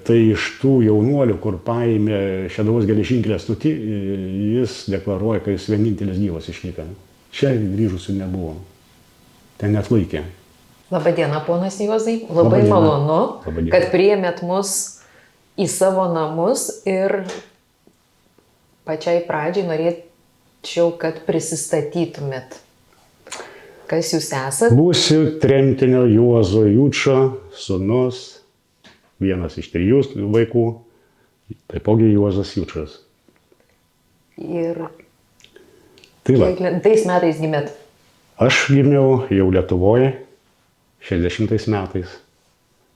tai iš tų jaunuolių, kur paėmė Šeduvos geležinkelio stotį, jis deklaruoja, kad jis vienintelis gyvas išliko. Čia grįžusių nebuvo. Ten neatlaikė. Labadiena, ponas Juozai. Labai malonu, kad priėmėt mus į savo namus ir pačiai pradžiai norėčiau, kad prisistatytumėt. Kas jūs esat? Būsiu tremtinio Juozo Jučo sūnus, vienas iš 3 vaikų, taipogi Juozas Jučas. Ir Tai va, tais metais gimėt? aš gimiau jau Lietuvoje, 60 metais.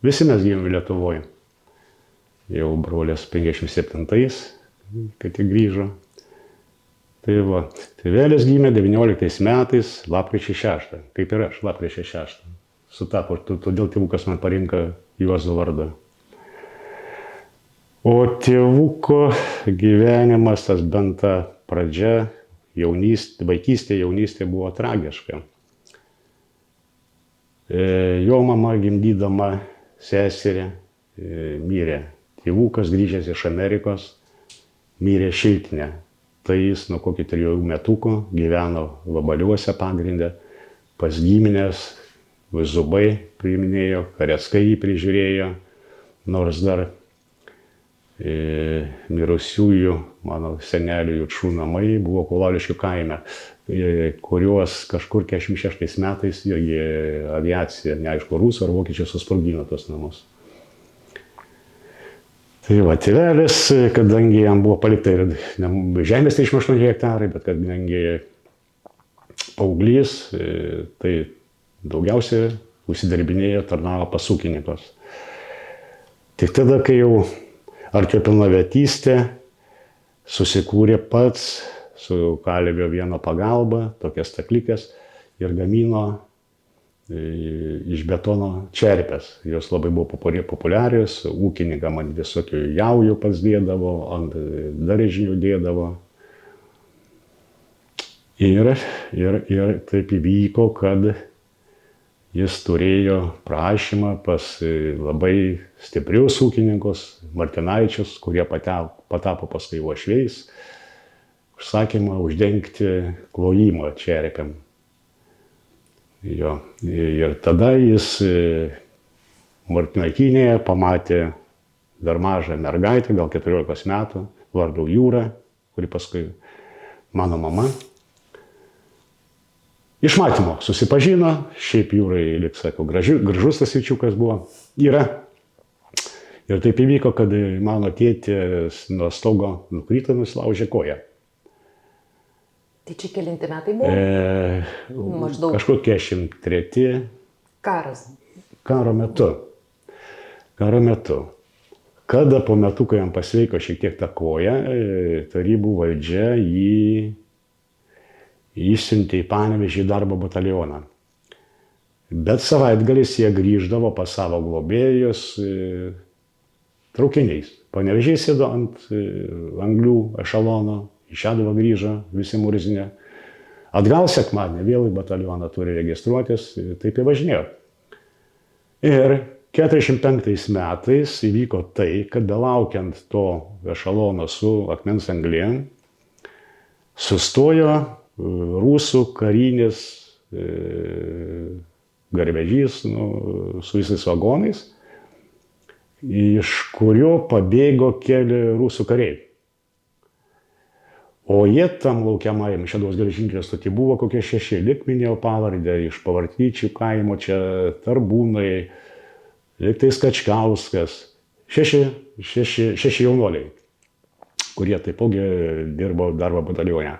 Visi mes gimėme Lietuvoje. Jau brolės 57-ais, kai tik grįžo. Tai va, tėvelis gimė 19 metais, lapkričio 6, kaip ir aš, lapkričio 6. Sutapo, todėl tėvukas man parinko Juozo vardą. O tėvuko gyvenimas, tas bent ta pradžia, vaikystė, jaunystė buvo tragiška. Jo mama gimdydama seserį mirė. Tėvukas grįžęs iš Amerikos mirė šiltinę. Tai jis nuo kokį 3 metukų gyveno Vabaliuose pagrindę, pas giminės, Zubai priiminėjo, Kareckai jį prižiūrėjo, nors dar mirusiųjų mano senelių Jučų namai buvo Kulauliškių kaime, kuriuos kažkur 46 metais aviacija, neaišku, rusų ar vokiečių susprogdino tos namus. Tai va, tėvelis, kadangi jam buvo palikta ir žemės 38 hektarai, bet kadangi paauglys, tai daugiausiai užsidarbinėjo, tarnavo pas ūkininkus. Tik tada, kai jau artėjo pilnametystė, susikūrė pats su kalvio vieno pagalba, tokias staklikės ir gamino iš betono čerpės. Jos labai buvo populiarios, ūkininkam man visokių jaujų pats dėdavo, ant daržinių dėdavo. Ir taip įvyko, kad jis turėjo prašymą pas labai stiprius ūkininkus, Martinaičius, kurie patapo paskui uošviais, užsakymą uždengti klojimą čerpėm. Jo. Ir tada jis Martinaikinėje pamatė dar mažą mergaitę, gal 14 metų, vardu Jūra, kuri paskui mano mama. Iš matymo susipažino, šiaip Jūrai, lyg sakau, gražus tas vyčiukas buvo, yra. Ir taip įvyko, kad mano tėtis nuo stogo nukrito, nusilaužė koją. Tai čia kelinti metai buvo? Maždaug. Kažkur 43. Karas. Karo metu. Kada po metų, kai jam pasveiko šiek tiek tą koją, tarybų valdžia jį išsiuntė į Panevėžį darbo batalioną. Bet savaitgaliais jie grįždavo pas savo globėjus traukiniais. Panevėžiai sėdo ant anglių ešalono, į Šeduvą grįžo, visi murzinė. Atgal sekmadienį vėl į batalioną turi registruotis, taip įvažinėjo. Ir 45 metais įvyko tai, kad belaukiant to ešalono su akmens anglėm, sustojo rusų karinis garvežys su visais vagonais, iš kurio pabėgo keli rusų kariai. O jie tam laukiamajam Šeduvos geležinkelio stoty buvo kokie 6, lyg minėjau pavardę, iš Pavartyčių kaimo, čia Tarbūnai, lyg tai Skačkauskas, 6 jaunuoliai, kurie taipogi dirbo darbo batalione.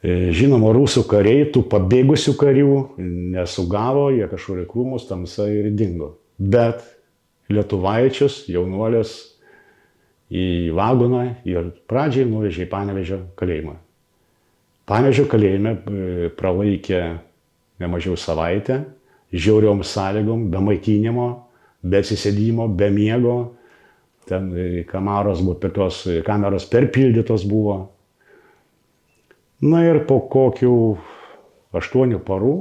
Žinoma, rusų kariai, tų pabėgusių karių nesugavo, jie kažkur į krūmus tamsa ir dingo. Bet lietuvaičius, jaunuolės, į vagoną ir pradžiai nuvežė į Panevėžio kalėjimą. Panevėžio kalėjime pralaikė nemažiau savaitę, žiauriom sąlygom, be maitinimo, be atsisėdimo, be miego. Ten kameros perpildytos buvo. Na ir po kokių 8 parų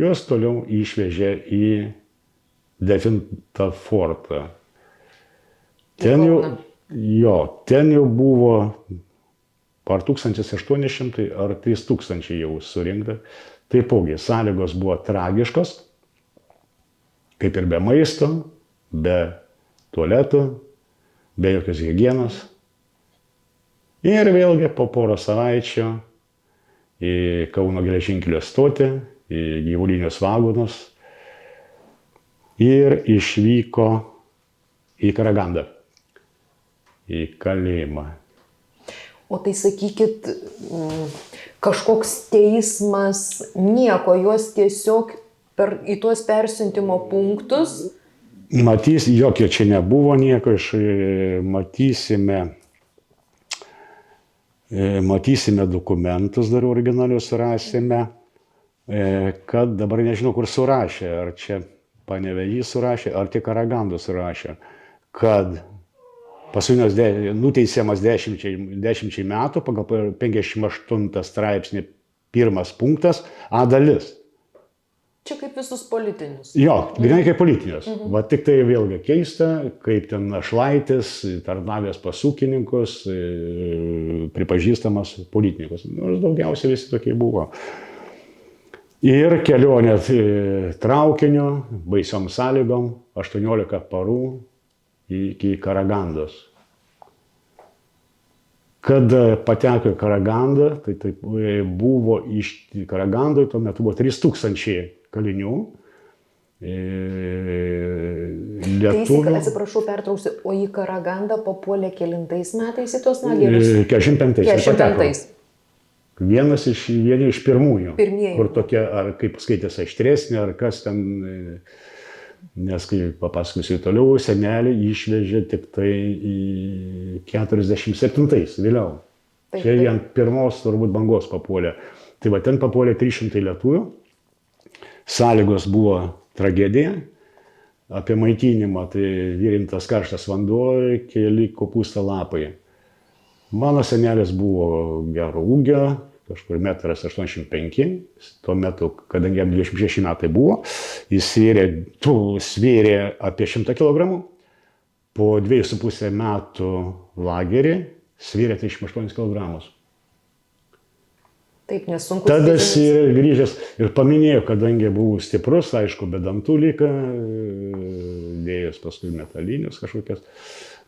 juos toliau išvežė į 9 fortą. Ten jau, Kauną. ten jau buvo ar 1800 ar 3000 jau surinkta. Taipogi sąlygos buvo tragiškos, kaip ir be maisto, be tualetų, be jokios higienos. Ir vėlgi po porą savaičių į Kauno geležinkelio stotį, į gyvulinius vagonus ir išvyko į Karagandą, į kalėjimą. O tai sakykit, kažkoks teismas, nieko, juos tiesiog į tuos persiuntimo punktus. Jokio čia nebuvo nieko, matysime dokumentus, dar originalius rasime, kad dabar nežinau, kur surašė, ar čia Panevėžys surašė, ar tik Karagandos surašė, kad Paskutinis nuteisiamas 10 metų pagal 58 straipsnį 1 punktas A dalis. Čia kaip visus politinius. Jo, grinai kaip politinius. Va tik tai vėlgi keista, kaip ten Našlaitis, tarnavęs pas ūkininkus, pripažįstamas politininkus. Nors daugiausiai visi tokie buvo. Ir kelionė traukiniu, baisiom sąlygom, 18 parų iki Karagandos. Kada pateko į Karagandą, tai buvo iš Karagandoje, tuo metu buvo 3000 kalinių. Lietuvių. Atsiprašau, pertrauksiu, o į Karagandą papuolė kelintais metais į tos lagerius? 45. Vieni iš pirmųjų. Kur tokie, ar kaip skaitės, aštresnė, ar kas ten. Nes, kai papasakosiu toliau, senelį išvežė tik tai į 47 vėliau. Čia jie ant pirmos turbūt bangos papuolė. Tai va ten papuolė 300 lietuvių. Sąlygos buvo tragedija. Apie maitinimą, tai virintas karštas vanduo, keli kopūsto lapai. Mano senelis buvo gero ūgio, kažkur 1,85 m. Tuo metu, kadangi jam 26 metai buvo, jis svėrė apie 100 kg. Po 2,5 metų lagerį svėrė 38 kg. Taip, nesunku. Tada jis grįžęs ir paminėjo, kadangi buvo stiprus, aišku, be dantų lyga, dėjęs paskui metalinius kažkokias.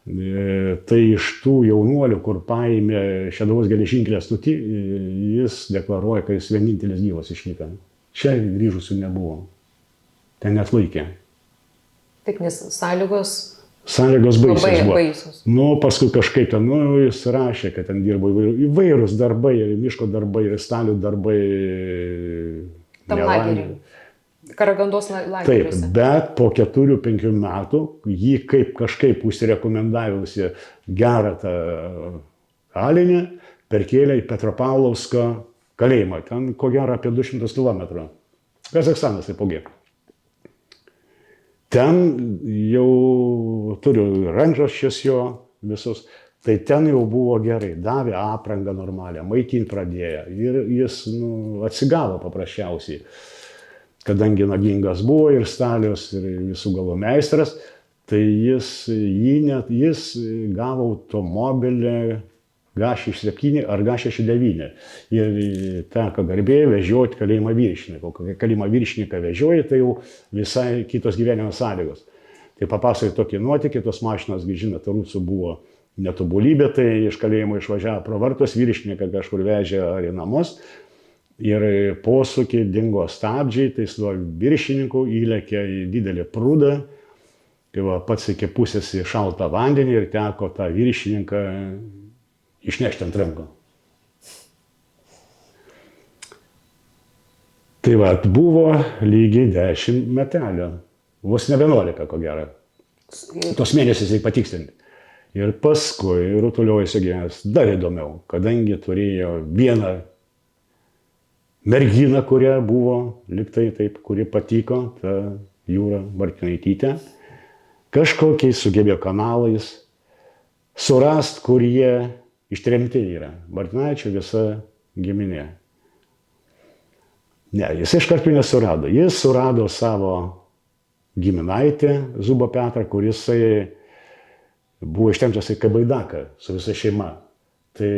Tai iš tų jaunuolių, kur paėmė Šeduvos geležinkelio stotį, jis deklaruoja, kad jis vienintelis gyvas išliko. Čia grįžusių nebuvo. Ten net laikė. Taip, nes sąlygos baisios buvo. Paskui kažkaip ten, jis rašė, kad ten dirbo įvairūs darbai, miško darbai, stalių darbai. Tam lagerį. Karagandos lageriuose. Taip, bet po 4-5 metų jį kažkaip užsirekomendavusi gerą tą kalinį perkėlė į Petropavlovsko kalėjimą. Ten ko gero apie 200 km. Kazachstanas taipogi. Ten jau turiu rankraščius jo visus. Tai ten jau buvo gerai. Davė aprangą normalią, maitinti pradėjo. Ir jis atsigavo paprasčiausiai. Kadangi nagingas buvo ir Stalius, ir visų galų meistras, tai jis gavo automobilį G67 ar G69. Ir teko garbė vežioti kalėjimo viršininką. Kai kalėjimo viršininką vežioja, tai jau visai kitos gyvenimo sąlygos. Tai papasakoju tokį nuotykį, tos mašinos, žinot, rusų buvo netobulybė, tai iš kalėjimo išvažiavo pro vartus, viršininką kažkur vežė ar į namus. Ir posūkį dingo stabdžiai, tai su viršininku įlėkė į didelį prūdą, kai pats iki pusės į šaltą vandenį ir teko tą viršininką išnešti ant rankų. Tai buvo lygiai 10 metelių, vos ne 11 ko gero. Tos mėnesius reikia patikslinti. Ir paskui rutuliojasi gyvenimas dar įdomiau, kadangi turėjo vieną merginą, kuria buvo, liktai taip, kuri patiko, ta Jūra Martinaitytė, kažkokiais sugebėjo kanalais surast, kur jie ištremti yra. Martinaičio visa giminė. Ne, jis iš karto nesurado. Jis surado savo giminaitę Zubą Petrą, kuris buvo ištemtas į Kabaidaką su visa šeima. Tai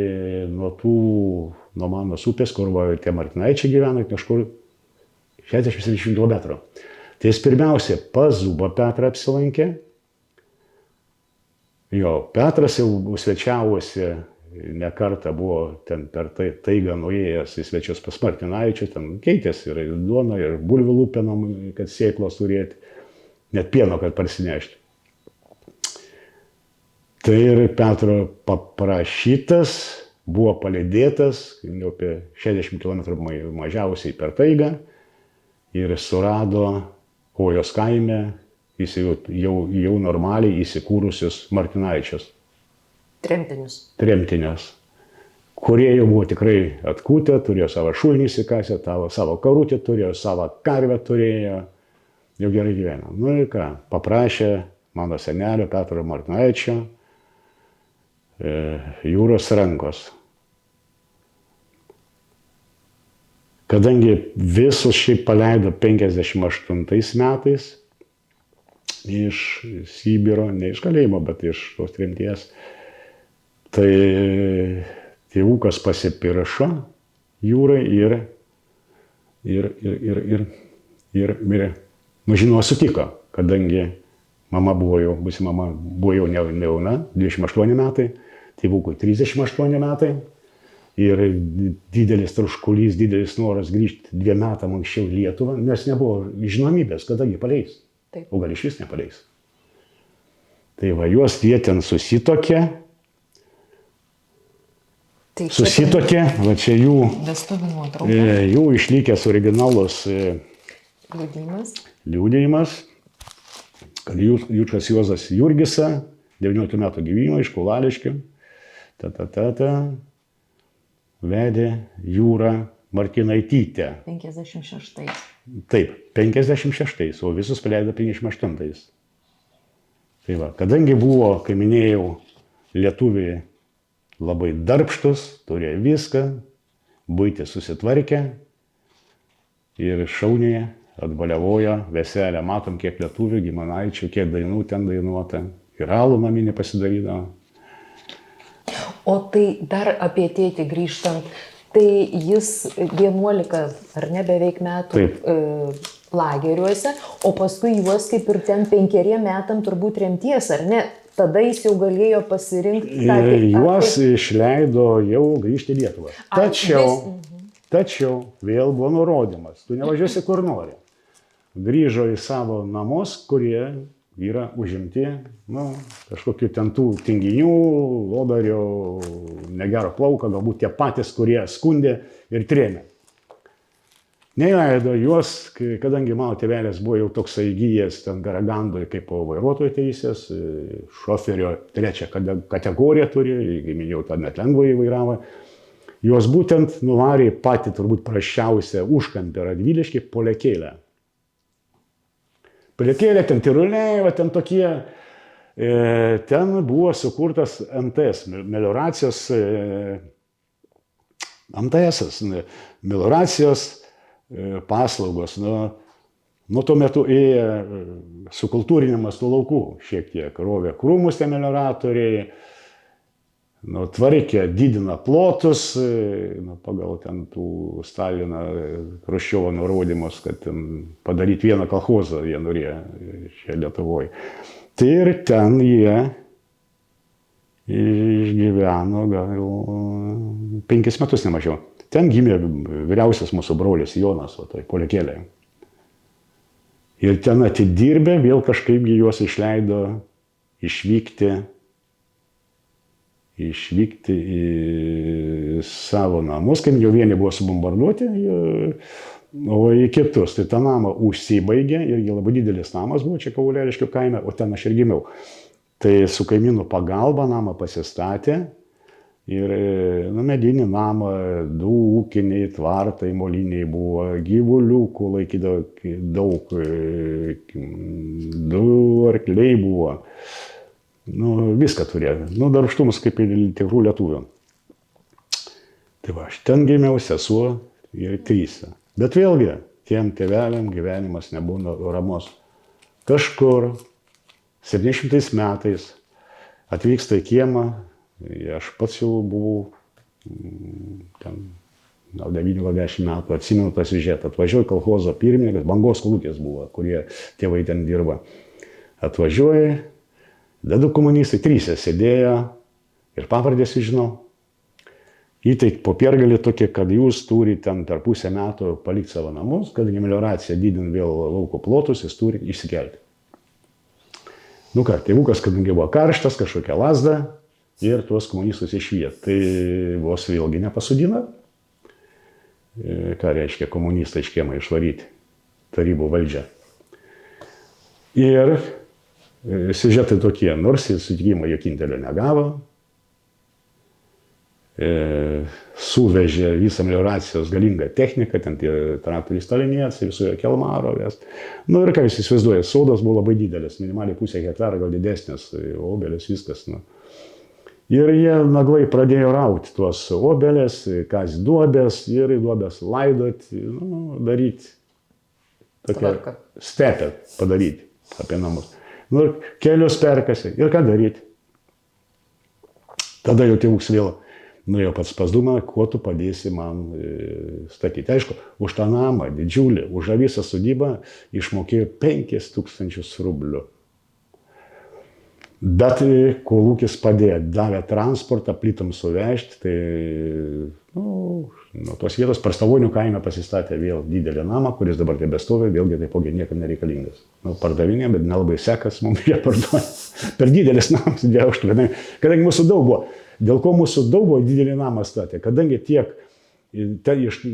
nuo Manos upės, kur tie Martinaičiai gyvena, kažkur 60-70 km. Tai jis pirmiausia pas Zubą Petrą apsilankė. Jo, Petras jau svečiavosi, ne kartą buvo ten per taigą nuėjęs į svečius pas Martinaičius, ten keitėsi ir duona, ir bulvių lūpenom, kad sėklos turėti, net pieno, kad parsinešti. Tai ir Petro paprašytas, buvo palydėtas, jau apie 60 km mažiausiai per taigą ir surado Kojos kaime jau normaliai įsikūrusius Martinaičius. Tremtinius, kurie jau buvo tikrai atkūtę, turėjo savo šulnį įsikasę, savo karutę turėjo, savo karvę turėjo, jau gerai gyveno. Nu ir ką, paprašė mano senelio Petro Martinaičio jūros rankos. Kadangi visus šiaip paleido 58 metais iš Sibiro, ne iš kalėjimo, bet iš tos tremties, tai tėvukas pasipiršo jūrai ir mirė. Nu, žinoma, sutiko, kadangi būsi mama buvo jau nejauna, 28 metai, tėvukui 38 metai. Ir didelis troškulys, didelis noras grįžti 2 metam anksčiau į Lietuvą, nes nebuvo žinomybės, kada jį paleis. Taip. O gal iš vis nepaleis. Tai va, juos jie ten susitokė. Va čia jų išlikęs originalus liudijimas, kad Jučas Juozas Jurgisa, 19 metų gyvybimo iš Kulališkių, vedė Jūrą Martinaitytę. 56. Taip, 56, o visus paleido 58. Tai va, kadangi buvo, kaip minėjau, lietuviai labai darbštus, turėjo viską, buitį susitvarkę ir šauniai atbaliavojo veselę. Matom, kiek lietuvių, giminaičių, kiek dainų ten dainuota. Ir alų naminį pasidarydavo. O tai dar apie tėtį grįžtant, tai jis 11 ar ne beveik metų lageriuose, o paskui juos kaip ir ten 5 metam turbūt tremties, ar ne? Tada jis jau galėjo pasirinkti. Juos išleido jau grįžti į Lietuvą. Tačiau vėl buvo nurodymas, tu nevažiuosi kur nori. Grįžo į savo namus, kurie yra užimti, kažkokių ten tų tinginių, lodario, negero plauko, galbūt tie patys, kurie skundė ir trėmė. Neįleido juos, kadangi mano tėvelis buvo jau toksai įgyjęs ten Garagandoje kaip vairuotojo teisės, šoferio 3 kategoriją turėjo, kaip minėjau, tą net lengvai vairavo. Juos būtent nuvarė patį turbūt prasčiausią užkampį Radviliškį Polekėlę. Polekėlė, ten Tiruliai, ten tokie, ten buvo sukurtas MTS, melioracijos paslaugos. Tuo metu ėjo sukultūrinimas tų laukų šiek tiek, rovė krūmus tie melioratoriai, tvarkė, didina plotus, pagal ten tų Stalino, Chruščiovo nurodymus, kad padaryti vieną kolchozą jie norėjo čia Lietuvoje. Tai ir ten jie išgyveno gal 5 metus nemažiau. Ten gimė vyriausias mūsų brolis Jonas, tai Polekėlė. Ir ten atidirbę vėl kažkaip juos išleido išvykti į savo namus, kaip jau vieni buvo subombarduoti, o į kitus. Tai tą namą užsibaigė, irgi labai didelis namas buvo čia Kauleliškių kaime, o ten aš ir gimiau. Tai su kaimynų pagalba namą pasistatė ir medinį namą, 2 ūkiniai tvartai moliniai buvo, gyvuliukų laikydavo daug, 2 arkliai buvo. Viską turėjo. Darbštumas kaip ir tikrų lietuvių. Tai va, aš ten gimiau, sesuo ir 3. Bet vėlgi, tiem tėveliam gyvenimas nebūna ramus. Kažkur 700 metais atvyksta į kiemą, aš pats jau buvau ten gal 9-10 metų, atsimenu tą siužetą. Atvažiuoja kolchozo pirmininkas, Bangos kolūkis buvo, kurie tėvai ten dirba. Atvažiuoja, dedu komunistai, 3 sėdėjo ir pavardės žinau. Įteik popiergalį tokį, kad jūs turite ten per pusę metų palikti savo namus, kad melioracija didin vėl lauko plotus, jis turi išsikelti. Nu ką, tėvukas, kadangi buvo karštas, kažkokia lasda ir tuos komunistus išviet. Tai vos vėlgi nepasudina. Ką reiškia komunistai iš kiemo išvaryti tarybų valdžią. Ir siužetai tokie, nors į sutikimą jokintelio negavo, suvežė visą melioracijos galingą techniką, ten tie traktoriai stalinės, visoje kelmarovės. Nu ir ką jūs įsivaizduojate, sodas buvo labai didelis, minimaliai 0,5 hektaro, gal didesnis, obelės, viskas. Nu. Ir jie naglai pradėjo rauti tuos obelės, kas duobės ir duobės laidoti, nu, daryti tokią stepę padaryti apie namus. Nu ir kelius perkasi ir ką daryti. Tada jau tėvuks vėl nuėjo pats pas Dūmą, kuo tu padėsi man statyti. Aišku, už tą namą didžiulį, už visą sodybą išmokėjo 5000 rublių. Bet kolūkis padėjo, davė transportą, plytom suvežti, tai nuo tos vietos Prastavonių kaime pasistatė vėl didelį namą, kuris dabar tebestovi, vėlgi taipogi niekam nereikalingas. Pardavinė, bet nelabai sekas, mums jie parduoja. Per didelis namas, kadangi mūsų daug buvo. Dėl ko mūsų daug buvo didelį namą statė? Kadangi tiek,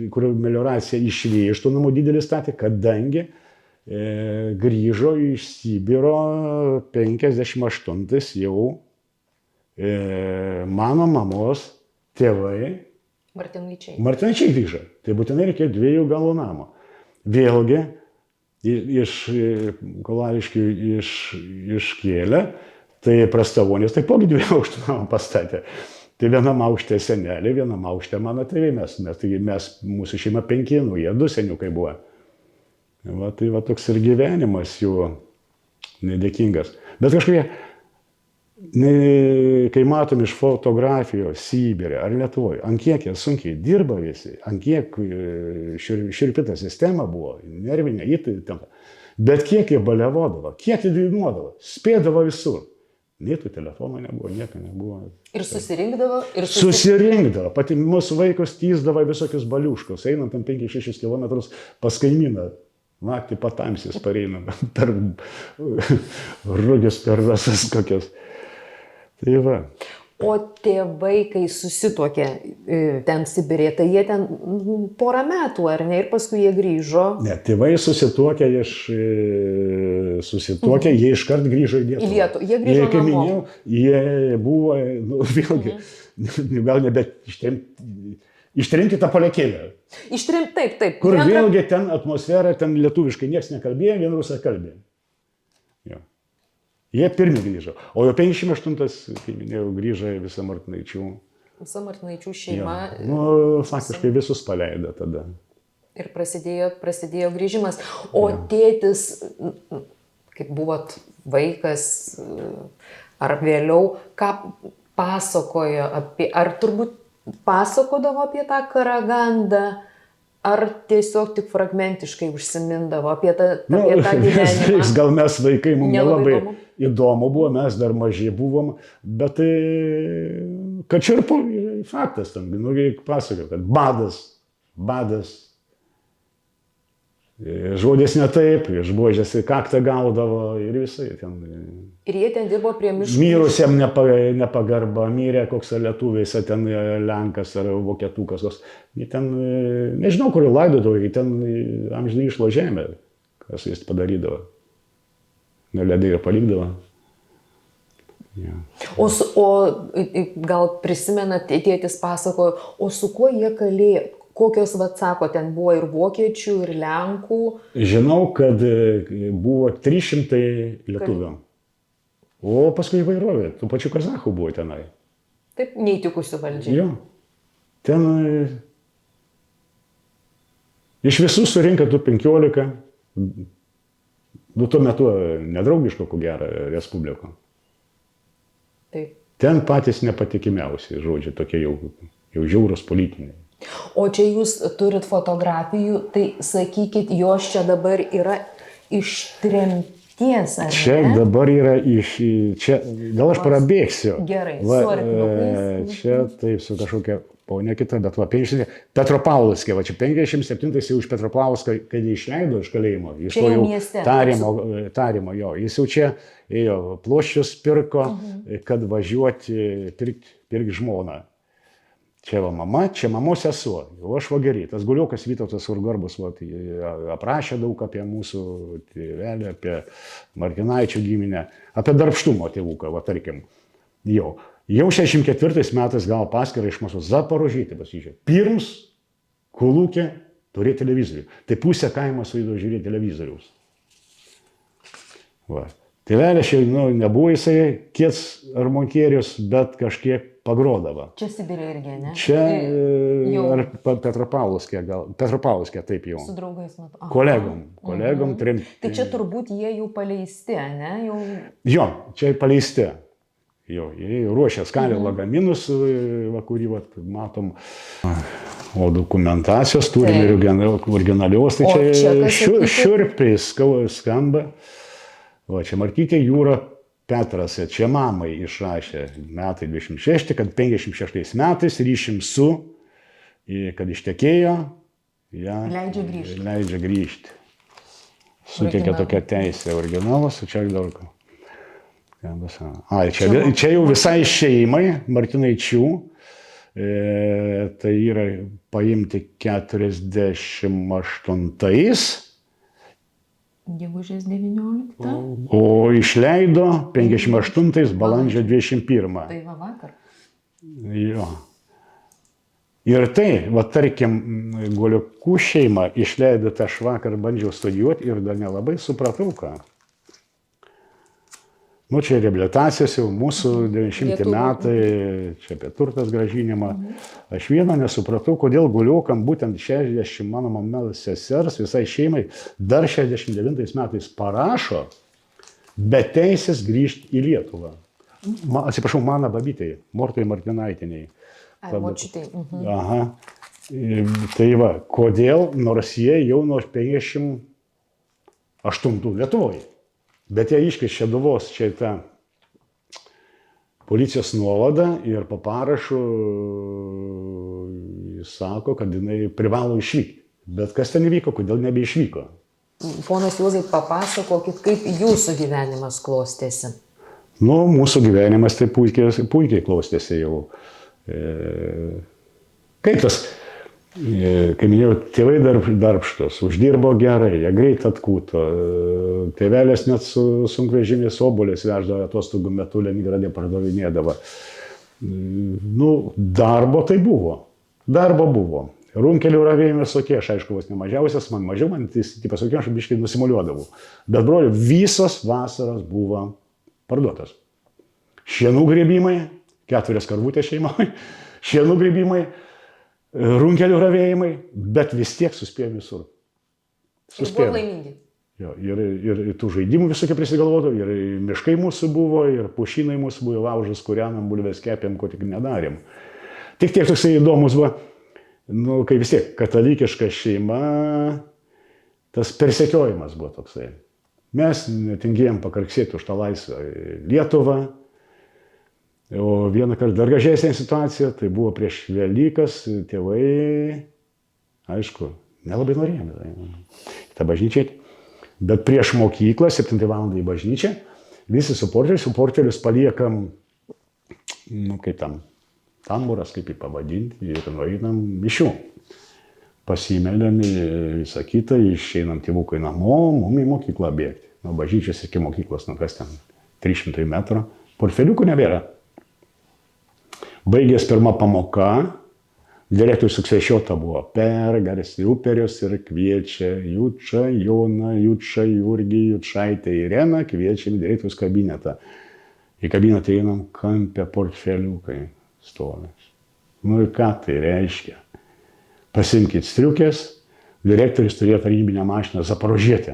kur melioracija išvėjo iš tų namų didelį statė, kadangi grįžo iš Sibiro 58 jau mano mamos tėvai. Martinaičiai grįžo. Tai būtinai reikėjo 2 galų namo. Vėlgi iš Kolaviškių iškėlė, tai Prastavonės taipogi 2 aukštų namą pastatė. Tai vienam aukšte senelė, vienam aukšte mano tėvai. Mūsų šeima 5, jie 2 seniukai buvo. Va, tai va toks ir gyvenimas jų nedėkingas. Bet kažkokie, kai matom iš fotografijos Sibire ar Lietuvoje, ant kiek jie sunkiai dirba visi, ant kiek širpita sistema buvo, nervinė, bet kiek jie balevodavo, kiek jie dainuodavo, spėdavo visur. Nei tų telefonų nebuvo, nieko nebuvo. Ir susirinkdavo? Susirinkdavo. Pati mūsų vaikus tyzdavo visokius baliuškus, einant 5-6 km pas kaimyną. Naktį patamsis pareinam per rugės, per rasas kokias. Tai va. O tėvai, kai susituokė ten Sibirė, tai jie ten porą metų, ar ne? Ir paskui jie grįžo. Ne, tėvai susituokė, jie iškart grįžo į Lietuvą. Į Lietuvą, jie grįžo namo. Minėjau, jie buvo, nu, vėlgi, gal nebet ištrinti tą palekėlę. Ištrinti, taip. Kur vėlgi ten atmosfera, ten lietuviškai niekas nekalbėjo, vien rusakalbė. Jie pirmi grįžo. O jau 58, kaip minėjau, grįžo visa Martinaičių. Visa Martinaičių šeima. Nu, faktiškai visus paleido tada. Ir prasidėjo grįžimas. O tėtis, kaip buvot vaikas, ar vėliau, ką pasakojo apie, ar turbūt pasakodavo apie tą Karagandą, ar tiesiog tik fragmentiškai užsimindavo apie tą gyvenimą? Gal mes vaikai, mums nelabai įdomu buvo, mes dar maži buvom, bet tai, kad čia ir faktas, ten, pasakojo, kad badas, žodis ne taip, iš buožės į kaktą gaudavo ir visai ten. Ir jie ten dirbo prie miškų. Mirusiam nepagarba, mirė koks lietuviais, ten lenkas ar vokietukas. Jie ten, nežinau, kur laidodavo, jie ten amžinai išlo žemę, kas jis padarydavo. Neledai ir palikdavo. Ja. O gal prisimenat, tėtis pasakojo, o su kuo jie kalėjo? Kokios, sako, ten buvo ir vokiečių, ir lenkų? Žinau, kad buvo 300 lietuvių. O paskui įvairovė, tų pačių kazachų buvo tenai. Taip, neįtikusių valdžiai. Jo. Ten iš visų surinka tų 15, tuo metu nedraugiško, ko gero, respubliko. Taip. Ten patys nepatikimiausi, žodžiu, tokie jau žiaurūs politiniai. O čia jūs turit fotografijų, tai sakykit, jos čia dabar yra iš tremties, ar Čia ne? dabar yra čia, gal aš prabėgsiu. Gerai, Va, su arkliukais. čia taip, su kažkokia ponia kita, bet va, Petropavlovskė, va čia 57-ais jau iš Petropavlovskio, kai jį išleido iš kalėjimo, jis Čia to jau jau mieste. tarimo jo, jis jau čia ėjo ploščius pirko, kad važiuoti pirkti žmoną. Čia va mama, čia mamos sesuo, o aš vageriai. Tas Guliukas Vytautas Urgarbus va, tai aprašė daug apie mūsų tėvelį, apie Martinaičių giminę, apie darbštumo tėvuką, va tarkim. Jau 64 metais gavo paskirą iš mūsų Zaporožytį pasižiūrė. Pirms kolūkė turėjo televizorių. Tai pusę kaimo suėdo žiūrėti televizoriaus. Va. Tėvelė šiandien nebuvo jisai kiets ar monkierius, bet kažkiek pagrodavo. Čia Sibirė irgi, ne? Čia jau Petropavlovskė, Petropavlovskė taip jau. su draugais matau. Aha. Kolegom trim. Tai čia turbūt jie jau paleisti, ne? Jau... Jo, čia paleisti. Jo, jie ruošia skalį lagaminus, va, kurį va, matom. O dokumentacijos turime originalios, tai čia šiurpiai skamba. Va, čia Markytė Jūra Petras, čia mamai išrašė metai 26, kad 56 metais ryšim su, kad ištekėjo, ja, leidžia grįžti. Suteikia tokią teisę originalas, čia daug. Čia jau visai šeimai Martinaičių, tai yra paimti 48. Gegužės 19. O išleido 58 balandžio 21. Tai va vakar. Jo. Ir tai, va tarkim, Guliukų šeima išleido, tai aš vakar bandžiau studijuoti ir dar nelabai supratau, ką. Nu, čia reabilitacijos jau mūsų 90 metai, čia apie turtas grąžinimą. Aš vieną nesupratau, kodėl Guliukam būtent 60 mano mamos sesers visai šeimai dar 69 metais parašo be teisės grįžti į Lietuvą. Atsiprašau, mano babytei, Mortai Martinaitiniai. Ar močiutei. Aha. Tai va, kodėl, nors jie jau nuo 58 Lietuvoje. Bet jie iškės Šeduvos, čia ta policijos nuovada ir po parašu jis sako, kad jinai privalo išvykti. Bet kas ten įvyko, kodėl nebeišvyko? Ponas Juozai, papasakokit, kaip jūsų gyvenimas klostėsi. Nu, mūsų gyvenimas tai puikiai klostėsi jau. Kaip tas, kaip minėjau, tėvai darbštus, uždirbo gerai, jie greit atkūto. Tėvelės net su sunkvežimės obuolės veždavo atostogų metu Leningrade pardavinėdavo. Nu, darbo tai buvo. Darbo buvo. Runkelių ravėjimas visokie, aš aišku, vos nemažiausias, man mažiau, man pasakiau, aš biškai nusimuliuodavau. Bet, broliu, visos vasaros buvo parduotas. Šienų grėbimai, 4 karvutės šeimoje, šienų grėbimai, runkelių ravėjimai, bet vis tiek suspėjom visur. Ir buvo laimingi. Jo, ir tų žaidimų visokie prisigalvodavo, ir miškai mūsų buvo, ir pušynai mūsų buvo, laužas kūrenam, bulves kepėm, ko tik nedarėm. Tik tiek toksai įdomus buvo, nu, kai vis tiek katalikiška šeima, tas persekiojimas buvo toksai. Mes netingėjom pakarksėti už tą laisvę Lietuvą. O vieną kartą dar gražesnė situacija, tai buvo prieš Velykas, tėvai, aišku, nelabai norėjome į tą bažnyčią. Bet prieš mokyklą, 7 val. Į bažnyčią, visi su portfelius paliekam, nu kaip tam, tamburas, kaip jį pavadinti, ir nueinam mišių. Pasimeldėm visą kitą, išeinam tėvukai namo, mum į mokyklą bėgti. Nuo bažnyčios iki mokyklos, nu kas ten, 300 metrų, portfeliukų nebėra. Baigės pirma pamoka, direktorius suksešiota buvo pergarsi uperius ir kviečia Jučą, Joną, Jučą, Jurgį, Jučaitę, Ireną, kviečiam į direktorius kabinetą. Į kabinetą einam, kampę portfeliukai stovi. Nu ir ką tai reiškia? Pasimkit striukės, direktorius turėjo tarnybinę mašiną Zaporožietę.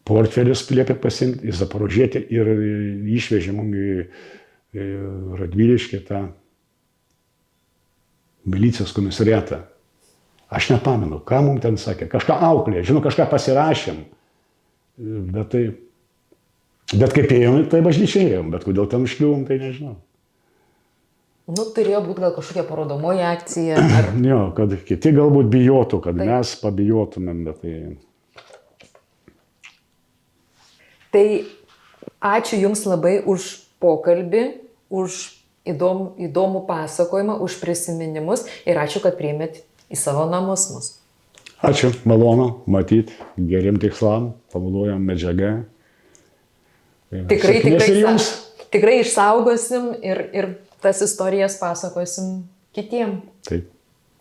Portfelius liepė pasimti į Zaporožietę ir išvežė mum į Radviliškį tą milicijos komisariatą. Aš nepamenu, ką mums ten sakė. Kažką auklė, žinau, kažką pasirašėm. Bet kaip ėjom, tai bažnyčiai ėjom, bet kodėl ten užkliuvom, tai nežinau. Nu, turėjo būti gal kažkokia parodomoji akcija. Jo, kad kiti galbūt bijotų, kad mes pabijotumėm, bet tai... Tai ačiū Jums labai už pokalbį, už įdomų pasakojimą, už prisiminimus ir ačiū, kad priėmėt į savo namus mus. Ačiū, malonu matyti, geriem tikslam, pavaduojam medžiagą. Tikrai išsaugosim ir tas istorijas pasakosim kitiem. Taip.